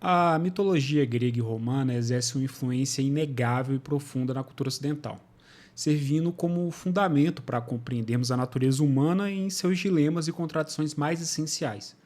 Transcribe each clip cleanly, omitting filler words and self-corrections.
A mitologia grega e romana exerce uma influência inegável e profunda na cultura ocidental, servindo como fundamento para compreendermos a natureza humana em seus dilemas e contradições mais essenciais.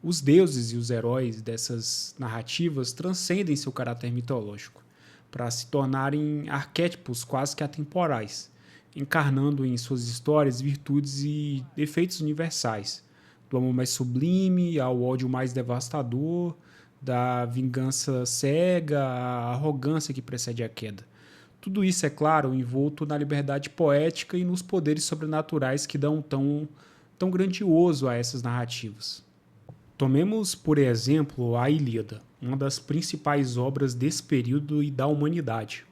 Os deuses e os heróis dessas narrativas transcendem seu caráter mitológico, para se tornarem arquétipos quase que atemporais, encarnando em suas histórias virtudes e defeitos universais, do amor mais sublime ao ódio mais devastador, da vingança cega à arrogância que precede a queda. Tudo isso, é claro, envolto na liberdade poética e nos poderes sobrenaturais que dão tão grandioso a essas narrativas. Tomemos, por exemplo, a Ilíada, uma das principais obras desse período e da humanidade.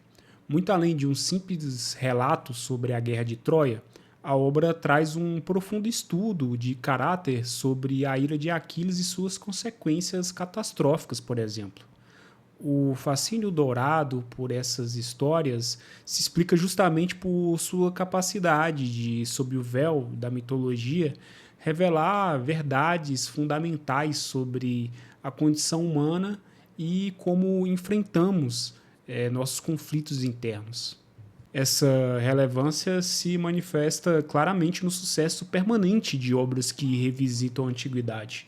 Muito além de um simples relato sobre a Guerra de Troia, a obra traz um profundo estudo de caráter sobre a ira de Aquiles e suas consequências catastróficas, por exemplo. O fascínio dourado por essas histórias se explica justamente por sua capacidade de, sob o véu da mitologia, revelar verdades fundamentais sobre a condição humana e como enfrentamos nossos conflitos internos. Essa relevância se manifesta claramente no sucesso permanente de obras que revisitam a antiguidade.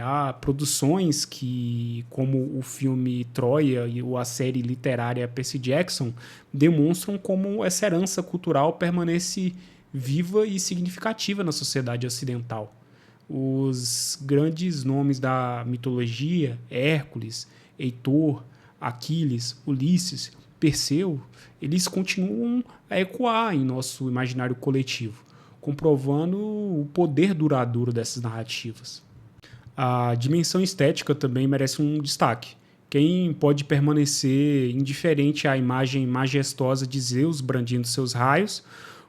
Há produções que, como o filme Troia e a série literária Percy Jackson, demonstram como essa herança cultural permanece viva e significativa na sociedade ocidental. Os grandes nomes da mitologia, Hércules, Heitor, Aquiles, Ulisses, Perseu, eles continuam a ecoar em nosso imaginário coletivo, comprovando o poder duradouro dessas narrativas. A dimensão estética também merece um destaque. Quem pode permanecer indiferente à imagem majestosa de Zeus brandindo seus raios,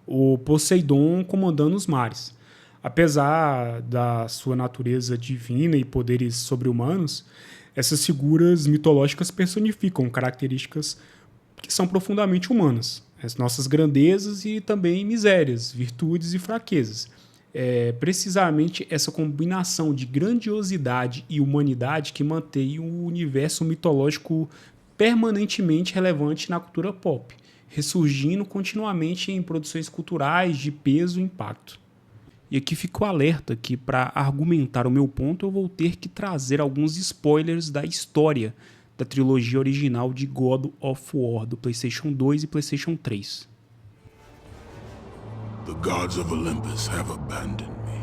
ou Poseidon comandando os mares? Apesar da sua natureza divina e poderes sobre-humanos, essas figuras mitológicas personificam características que são profundamente humanas, as nossas grandezas e também misérias, virtudes e fraquezas. É precisamente essa combinação de grandiosidade e humanidade que mantém o universo mitológico permanentemente relevante na cultura pop, ressurgindo continuamente em produções culturais de peso e impacto. E aqui fica o alerta que, para argumentar o meu ponto, eu vou ter que trazer alguns spoilers da história da trilogia original de God of War, do PlayStation 2 e PlayStation 3. The gods of Olympus have abandoned me.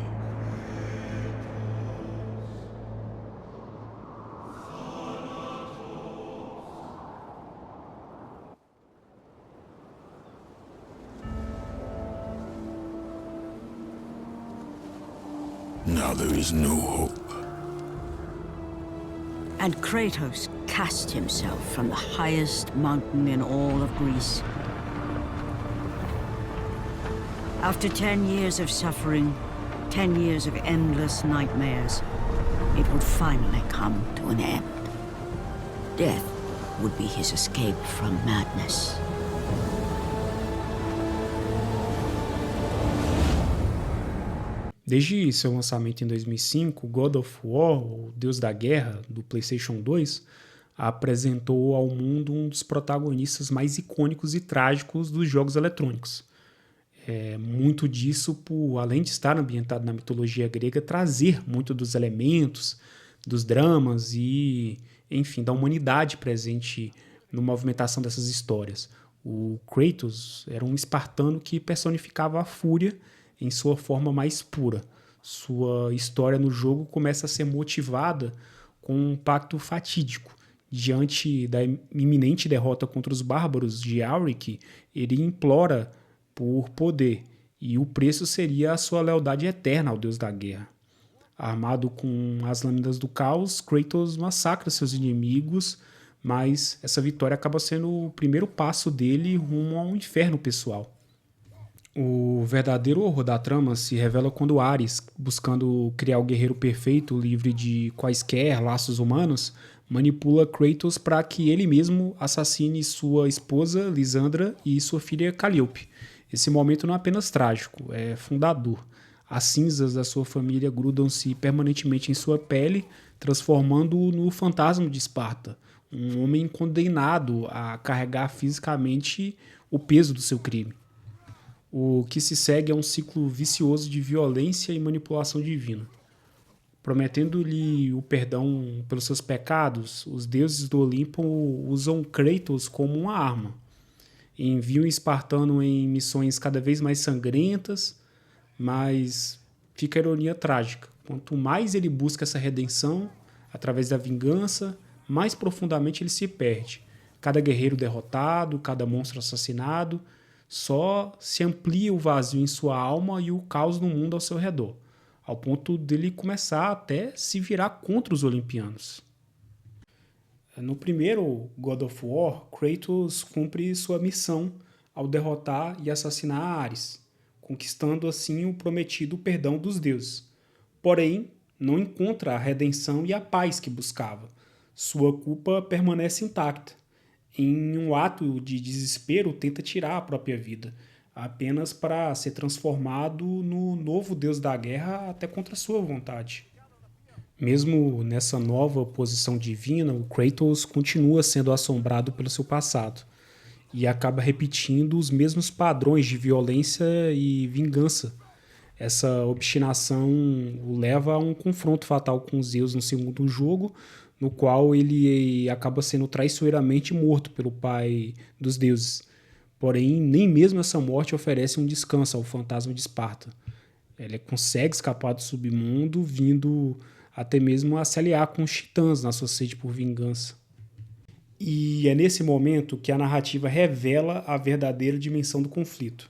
Now there is no hope. And Kratos cast himself from the highest mountain in all of Greece. After 10 years of suffering, 10 years of endless nightmares, it would finally come to an end. Death would be his escape from madness. Desde seu lançamento em 2005, God of War, o Deus da Guerra, do PlayStation 2, apresentou ao mundo um dos protagonistas mais icônicos e trágicos dos jogos eletrônicos. Muito disso, além de estar ambientado na mitologia grega, trazer muito dos elementos, dos dramas e, enfim, da humanidade presente na movimentação dessas histórias. O Kratos era um espartano que personificava a fúria em sua forma mais pura. Sua história no jogo começa a ser motivada com um pacto fatídico. Diante da iminente derrota contra os bárbaros de Auric, ele implora por poder, e o preço seria a sua lealdade eterna ao deus da guerra. Armado com as lâminas do caos, Kratos massacra seus inimigos, mas essa vitória acaba sendo o primeiro passo dele rumo ao inferno pessoal. O verdadeiro horror da trama se revela quando Ares, buscando criar o guerreiro perfeito, livre de quaisquer laços humanos, manipula Kratos para que ele mesmo assassine sua esposa Lisandra e sua filha Calliope. Esse momento não é apenas trágico, é fundador. As cinzas da sua família grudam-se permanentemente em sua pele, transformando-o no fantasma de Esparta, um homem condenado a carregar fisicamente o peso do seu crime. O que se segue é um ciclo vicioso de violência e manipulação divina. Prometendo-lhe o perdão pelos seus pecados, os deuses do Olimpo usam Kratos como uma arma. Enviam o espartano em missões cada vez mais sangrentas, mas fica a ironia trágica. Quanto mais ele busca essa redenção, através da vingança, mais profundamente ele se perde. Cada guerreiro derrotado, cada monstro assassinado, só se amplia o vazio em sua alma e o caos no mundo ao seu redor, ao ponto dele começar até se virar contra os olimpianos. No primeiro God of War, Kratos cumpre sua missão ao derrotar e assassinar Ares, conquistando assim o prometido perdão dos deuses. Porém, não encontra a redenção e a paz que buscava. Sua culpa permanece intacta. Em um ato de desespero, tenta tirar a própria vida, apenas para ser transformado no novo deus da guerra até contra sua vontade. Mesmo nessa nova posição divina, o Kratos continua sendo assombrado pelo seu passado e acaba repetindo os mesmos padrões de violência e vingança. Essa obstinação o leva a um confronto fatal com Zeus no segundo jogo, no qual ele acaba sendo traiçoeiramente morto pelo pai dos deuses. Porém, nem mesmo essa morte oferece um descanso ao fantasma de Esparta. Ele consegue escapar do submundo, vindo até mesmo a se aliar com os titãs na sua sede por vingança. E é nesse momento que a narrativa revela a verdadeira dimensão do conflito.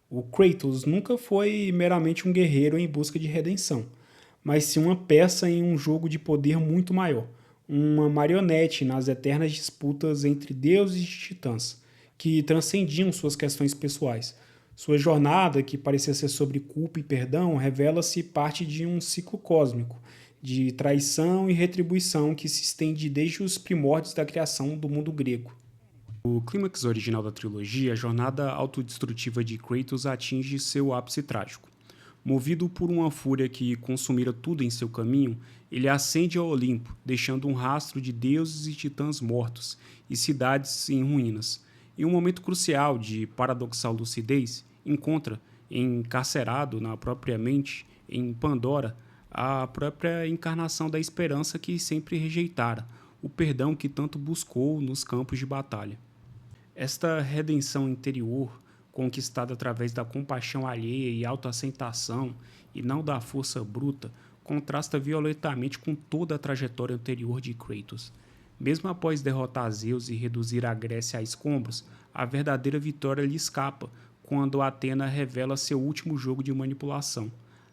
O Kratos nunca foi meramente um guerreiro em busca de redenção, mas sim uma peça em um jogo de poder muito maior, uma marionete nas eternas disputas entre deuses e titãs, que transcendiam suas questões pessoais. Sua jornada, que parecia ser sobre culpa e perdão, revela-se parte de um ciclo cósmico, de traição e retribuição que se estende desde os primórdios da criação do mundo grego. No clímax original da trilogia, a jornada autodestrutiva de Kratos atinge seu ápice trágico. Movido por uma fúria que consumira tudo em seu caminho, ele ascende ao Olimpo, deixando um rastro de deuses e titãs mortos e cidades em ruínas. Em um momento crucial de paradoxal lucidez, encontra, encarcerado na própria mente, em Pandora, a própria encarnação da esperança que sempre rejeitara, o perdão que tanto buscou nos campos de batalha. Esta redenção interior, conquistada através da compaixão alheia e autoaceitação, e não da força bruta, contrasta violentamente com toda a trajetória anterior de Kratos. Mesmo após derrotar Zeus e reduzir a Grécia a escombros, a verdadeira vitória lhe escapa quando Atena revela seu último jogo de manipulação.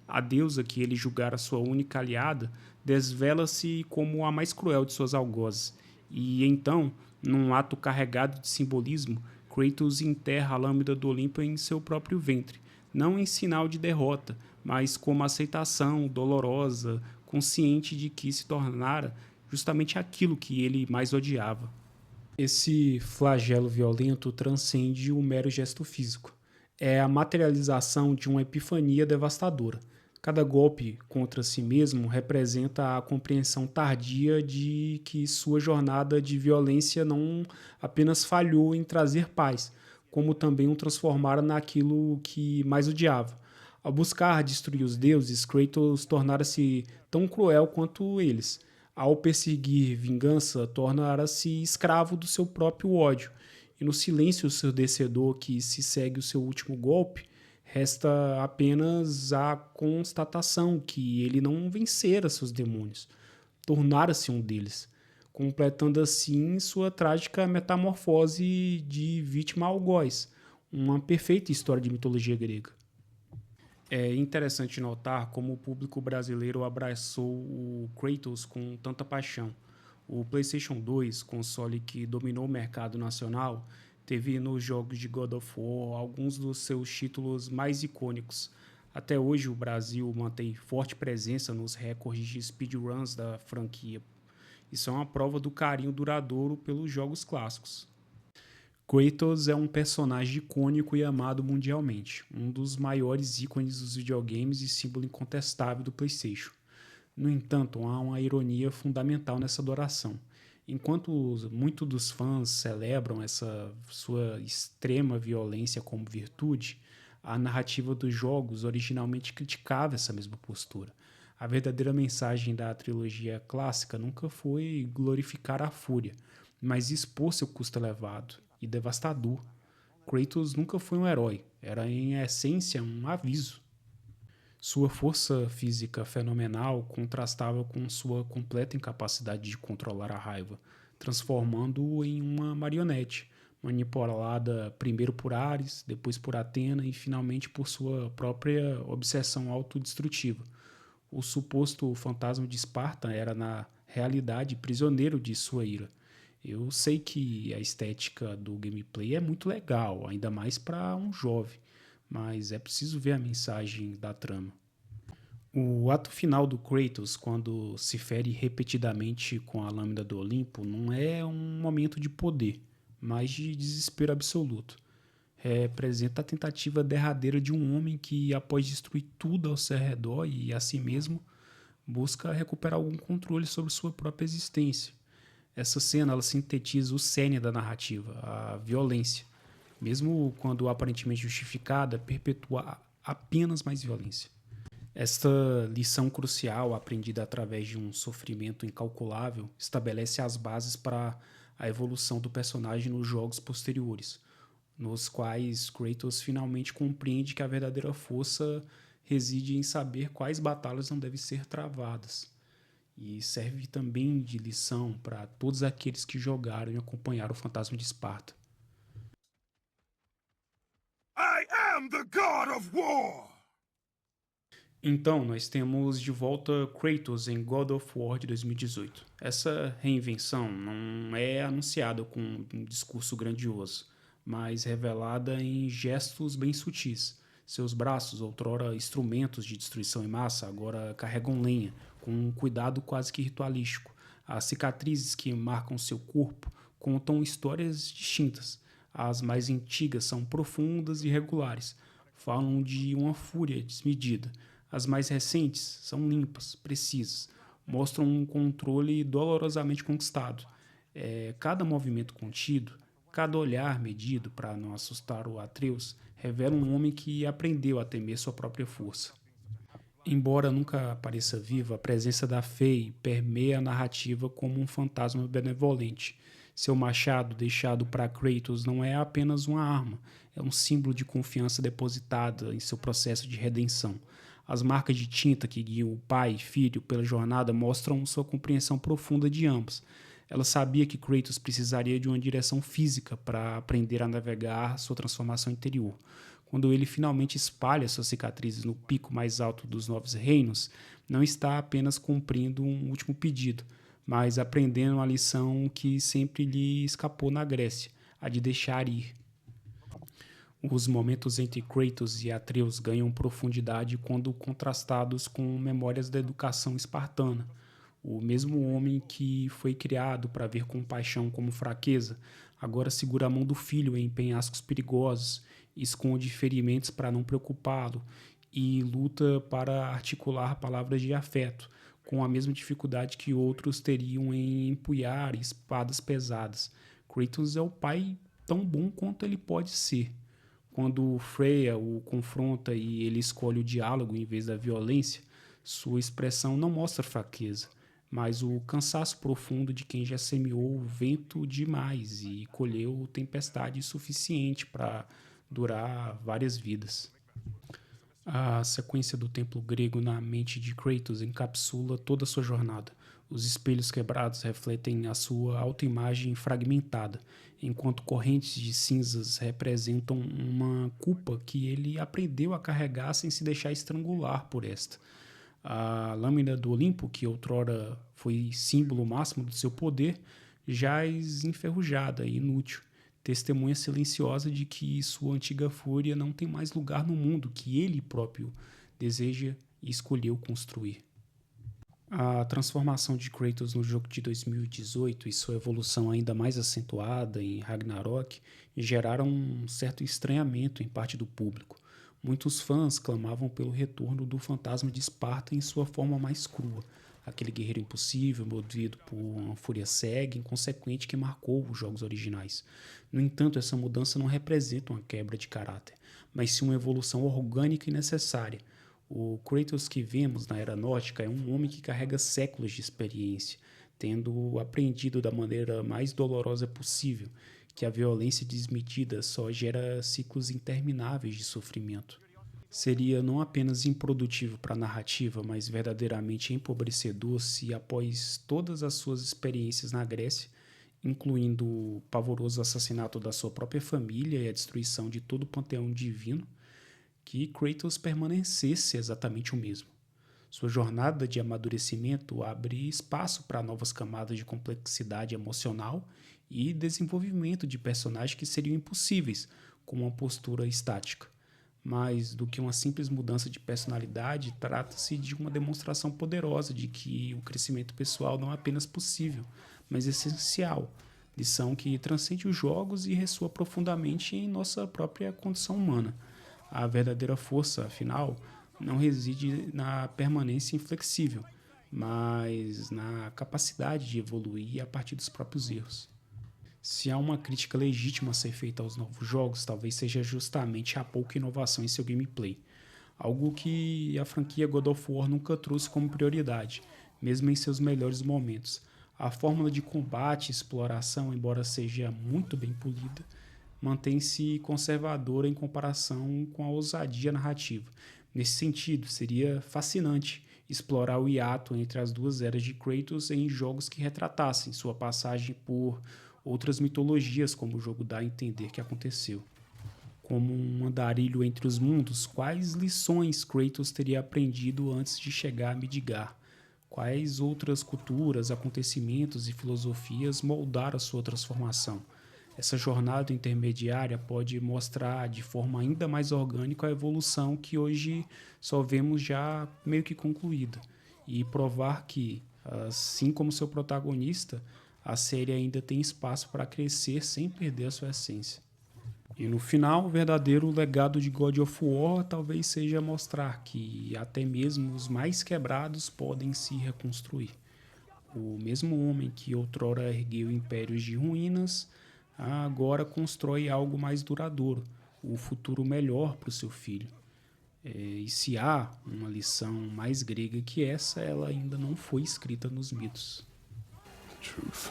A deusa que ele julgara sua única aliada desvela-se como a mais cruel de suas algozes, e então, num ato carregado de simbolismo, Kratos enterra a lâmina do Olimpo em seu próprio ventre, não em sinal de derrota, mas como aceitação dolorosa, consciente de que se tornara justamente aquilo que ele mais odiava. Esse flagelo violento transcende o mero gesto físico. É a materialização de uma epifania devastadora. Cada golpe contra si mesmo representa a compreensão tardia de que sua jornada de violência não apenas falhou em trazer paz, como também o transformara naquilo que mais odiava. Ao buscar destruir os deuses, Kratos tornara-se tão cruel quanto eles. Ao perseguir vingança, tornara-se escravo do seu próprio ódio. E no silêncio ensurdecedor que se segue o seu último golpe, resta apenas a constatação que ele não vencera seus demônios, tornara-se um deles, completando assim sua trágica metamorfose de vítima a algoz, uma perfeita história de mitologia grega. É interessante notar como o público brasileiro abraçou o Kratos com tanta paixão. O PlayStation 2, console que dominou o mercado nacional, teve nos jogos de God of War alguns dos seus títulos mais icônicos. Até hoje o Brasil mantém forte presença nos recordes de speedruns da franquia. Isso é uma prova do carinho duradouro pelos jogos clássicos. Kratos é um personagem icônico e amado mundialmente, um dos maiores ícones dos videogames e símbolo incontestável do PlayStation. No entanto, há uma ironia fundamental nessa adoração. Enquanto muitos dos fãs celebram essa sua extrema violência como virtude, a narrativa dos jogos originalmente criticava essa mesma postura. A verdadeira mensagem da trilogia clássica nunca foi glorificar a fúria, mas expor seu custo elevado e devastador. Kratos nunca foi um herói, era em essência um aviso. Sua força física fenomenal contrastava com sua completa incapacidade de controlar a raiva, transformando-o em uma marionete, manipulada primeiro por Ares, depois por Atena e finalmente por sua própria obsessão autodestrutiva. O suposto fantasma de Esparta era, na realidade, prisioneiro de sua ira. Eu sei que a estética do gameplay é muito legal, ainda mais para um jovem, mas é preciso ver a mensagem da trama. O ato final do Kratos, quando se fere repetidamente com a lâmina do Olimpo, não é um momento de poder, mas de desespero absoluto. Representa a tentativa derradeira de um homem que, após destruir tudo ao seu redor e a si mesmo, busca recuperar algum controle sobre sua própria existência. Essa cena ela sintetiza o cerne da narrativa, a violência. Mesmo quando aparentemente justificada, perpetua apenas mais violência. Esta lição crucial, aprendida através de um sofrimento incalculável, estabelece as bases para a evolução do personagem nos jogos posteriores, nos quais Kratos finalmente compreende que a verdadeira força reside em saber quais batalhas não devem ser travadas. E serve também de lição para todos aqueles que jogaram e acompanharam o Fantasma de Esparta. I am the God of War! Então, nós temos de volta Kratos em God of War de 2018. Essa reinvenção não é anunciada com um discurso grandioso, mas revelada em gestos bem sutis. Seus braços, outrora instrumentos de destruição em massa, agora carregam lenha, com um cuidado quase que ritualístico. As cicatrizes que marcam seu corpo contam histórias distintas. As mais antigas são profundas e regulares, falam de uma fúria desmedida. As mais recentes são limpas, precisas, mostram um controle dolorosamente conquistado. Cada movimento contido, cada olhar medido para não assustar o Atreus, revela um homem que aprendeu a temer sua própria força. Embora nunca apareça viva, a presença da Fei permeia a narrativa como um fantasma benevolente. Seu machado, deixado para Kratos, não é apenas uma arma, é um símbolo de confiança depositada em seu processo de redenção. As marcas de tinta que guiam o pai e filho pela jornada mostram sua compreensão profunda de ambos. Ela sabia que Kratos precisaria de uma direção física para aprender a navegar sua transformação interior. Quando ele finalmente espalha suas cicatrizes no pico mais alto dos Novos Reinos, não está apenas cumprindo um último pedido, mas aprendendo a lição que sempre lhe escapou na Grécia, a de deixar ir. Os momentos entre Kratos e Atreus ganham profundidade quando contrastados com memórias da educação espartana. O mesmo homem que foi criado para ver compaixão como fraqueza, agora segura a mão do filho em penhascos perigosos, esconde ferimentos para não preocupá-lo e luta para articular palavras de afeto, com a mesma dificuldade que outros teriam em empunhar espadas pesadas. Kratos é o pai tão bom quanto ele pode ser. Quando Freya o confronta e ele escolhe o diálogo em vez da violência, sua expressão não mostra fraqueza, mas o cansaço profundo de quem já semeou o vento demais e colheu tempestade suficiente para durar várias vidas. A sequência do templo grego na mente de Kratos encapsula toda a sua jornada. Os espelhos quebrados refletem a sua autoimagem fragmentada, enquanto correntes de cinzas representam uma culpa que ele aprendeu a carregar sem se deixar estrangular por esta. A lâmina do Olimpo, que outrora foi símbolo máximo do seu poder, jaz enferrujada e inútil, testemunha silenciosa de que sua antiga fúria não tem mais lugar no mundo que ele próprio deseja e escolheu construir. A transformação de Kratos no jogo de 2018 e sua evolução ainda mais acentuada em Ragnarok geraram um certo estranhamento em parte do público. Muitos fãs clamavam pelo retorno do fantasma de Esparta em sua forma mais crua, aquele guerreiro impossível, movido por uma fúria cega e inconsequente que marcou os jogos originais. No entanto, essa mudança não representa uma quebra de caráter, mas sim uma evolução orgânica e necessária. O Kratos que vemos na Era Nórdica é um homem que carrega séculos de experiência, tendo aprendido da maneira mais dolorosa possível que a violência desmedida só gera ciclos intermináveis de sofrimento. Seria não apenas improdutivo para a narrativa, mas verdadeiramente empobrecedor se, após todas as suas experiências na Grécia, incluindo o pavoroso assassinato da sua própria família e a destruição de todo o panteão divino, que Kratos permanecesse exatamente o mesmo. Sua jornada de amadurecimento abre espaço para novas camadas de complexidade emocional e desenvolvimento de personagens que seriam impossíveis com uma postura estática. Mais do que uma simples mudança de personalidade, trata-se de uma demonstração poderosa de que o crescimento pessoal não é apenas possível, mas essencial, lição que transcende os jogos e ressoa profundamente em nossa própria condição humana. A verdadeira força, afinal, não reside na permanência inflexível, mas na capacidade de evoluir a partir dos próprios erros. Se há uma crítica legítima a ser feita aos novos jogos, talvez seja justamente a pouca inovação em seu gameplay, algo que a franquia God of War nunca trouxe como prioridade, mesmo em seus melhores momentos. A fórmula de combate e exploração, embora seja muito bem polida, mantém-se conservadora em comparação com a ousadia narrativa. Nesse sentido, seria fascinante explorar o hiato entre as duas eras de Kratos em jogos que retratassem sua passagem por outras mitologias, como o jogo dá a entender que aconteceu. Como um andarilho entre os mundos, quais lições Kratos teria aprendido antes de chegar a Midgard? Quais outras culturas, acontecimentos e filosofias moldaram a sua transformação? Essa jornada intermediária pode mostrar de forma ainda mais orgânica a evolução que hoje só vemos já meio que concluída e provar que, assim como seu protagonista, a série ainda tem espaço para crescer sem perder a sua essência. E no final, o verdadeiro legado de God of War talvez seja mostrar que até mesmo os mais quebrados podem se reconstruir. O mesmo homem que outrora ergueu impérios de ruínas, agora constrói algo mais duradouro, o futuro melhor para o seu filho. E se há uma lição mais grega que essa, ela ainda não foi escrita nos mitos. Truth.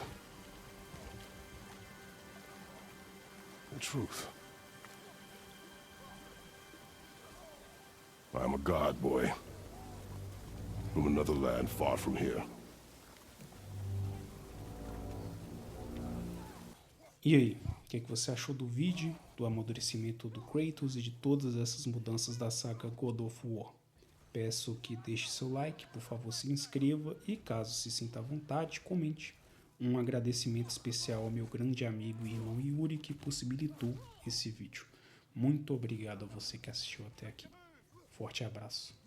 The truth. I am a god, boy. From another land far from here. E aí, o que você achou do vídeo, do amadurecimento do Kratos e de todas essas mudanças da saga God of War? Peço que deixe seu like, por favor se inscreva e, caso se sinta à vontade, comente. Um agradecimento especial ao meu grande amigo e irmão Yuri que possibilitou esse vídeo. Muito obrigado a você que assistiu até aqui. Forte abraço.